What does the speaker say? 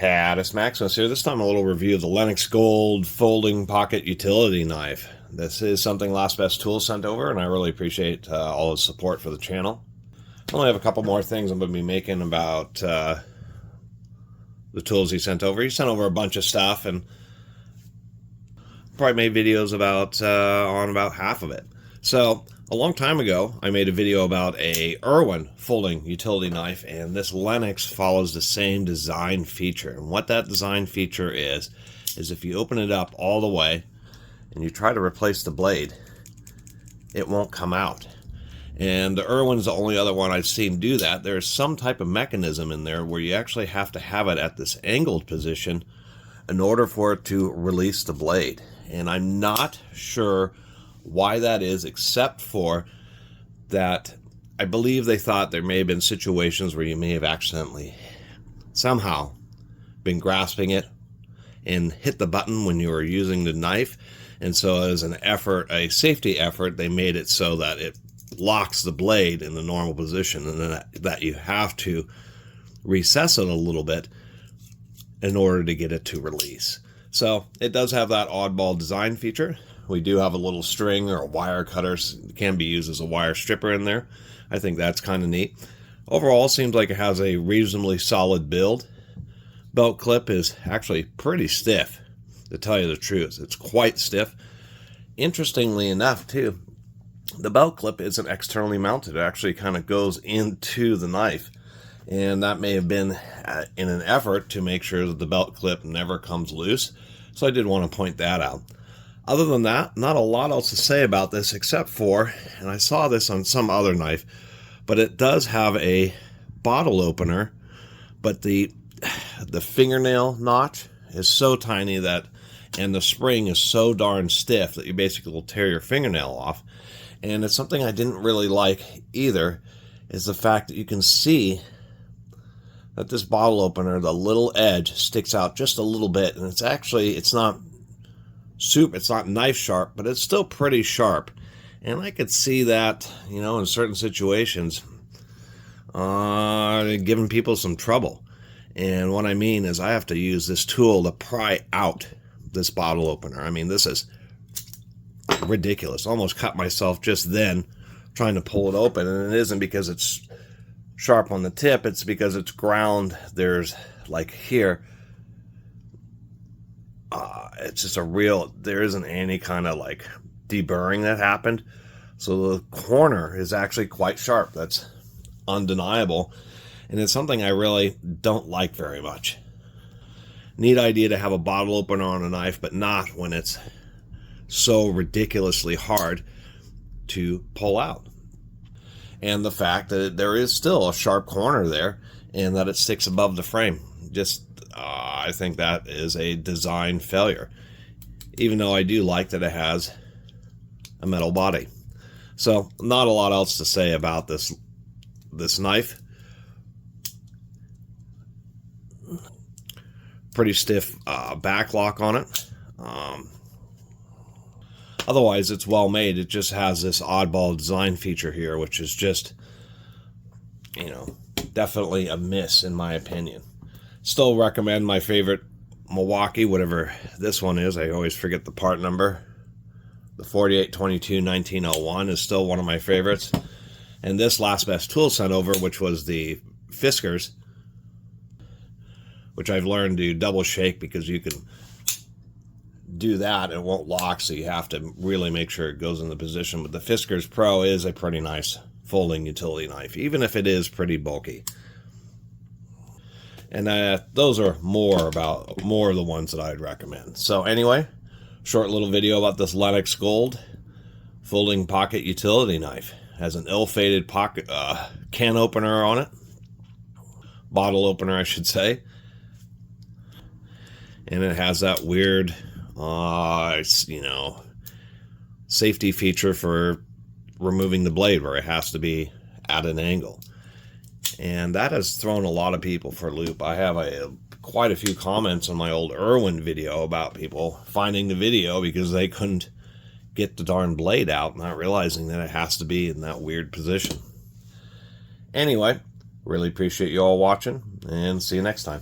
Catus, Maximus here. This time a little review of the Lenox Gold Folding Pocket Utility Knife. This is something Last Best Tools sent over, and I really appreciate all his support for the channel. I only have a couple more things I'm going to be making about the tools he sent over. He sent over a bunch of stuff, and probably made videos about on about half of it. So a long time ago, I made a video about a Irwin folding utility knife, and this Lenox follows the same design feature. And what that design feature is if you open it up all the way and you try to replace the blade, it won't come out. And the Irwin's the only other one I've seen do that. There's some type of mechanism in there where you actually have to have it at this angled position in order for it to release the blade. And I'm not sure why that is, except for that I believe they thought there may have been situations where you may have accidentally somehow been grasping it and hit the button when you were using the knife, and so as an effort, a safety effort, they made it so that it locks the blade in the normal position, and then that you have to recess it a little bit in order to get it to release. So it does have that oddball design feature. We do have a little string or a wire cutter. It can be used as a wire stripper in there. I think that's kind of neat. Overall, it seems like it has a reasonably solid build. Belt clip is actually pretty stiff, to tell you the truth. It's quite stiff. Interestingly enough, too, the belt clip isn't externally mounted. It actually kind of goes into the knife. And that may have been in an effort to make sure that the belt clip never comes loose. So I did want to point that out. Other than that, not a lot else to say about this except for, and I saw this on some other knife, but it does have a bottle opener, but the fingernail notch is so tiny that, and the spring is so darn stiff that you basically will tear your fingernail off. And it's something I didn't really like either, is the fact that you can see that this bottle opener, the little edge sticks out just a little bit, and it's not knife sharp, but it's still pretty sharp. And I could see that, in certain situations, giving people some trouble. And what I mean is I have to use this tool to pry out this bottle opener. I mean, this is ridiculous. Almost cut myself just then trying to pull it open, and it isn't because it's sharp on the tip, it's because it's ground. There's like here, it's just there isn't any kind of like deburring that happened. So the corner is actually quite sharp. That's undeniable. And it's something I really don't like very much. Neat idea to have a bottle opener on a knife, but not when it's so ridiculously hard to pull out. And the fact that there is still a sharp corner there and that it sticks above the frame. I think that is a design failure, even though I do like that it has a metal body. So not a lot else to say about this knife. Pretty stiff back lock on it. Otherwise, it's well made. It just has this oddball design feature here, which is just, definitely a miss in my opinion. Still recommend my favorite Milwaukee, whatever this one is. I always forget the part number. The 4822-1901 is still one of my favorites. And this Last Best Tool sent over, which was the Fiskars, which I've learned to double shake because you can do that and it won't lock, so you have to really make sure it goes in the position. But the Fiskars Pro is a pretty nice folding utility knife, even if it is pretty bulky. And those are more of the ones that I'd recommend. So anyway, short little video about this Lenox Gold folding pocket utility knife. Has an ill-fated pocket can opener on it, bottle opener I should say, and it has that weird safety feature for removing the blade where it has to be at an angle. And that has thrown a lot of people for a loop. I have quite a few comments on my old Irwin video about people finding the video because they couldn't get the darn blade out, not realizing that it has to be in that weird position. Anyway, really appreciate you all watching, and see you next time.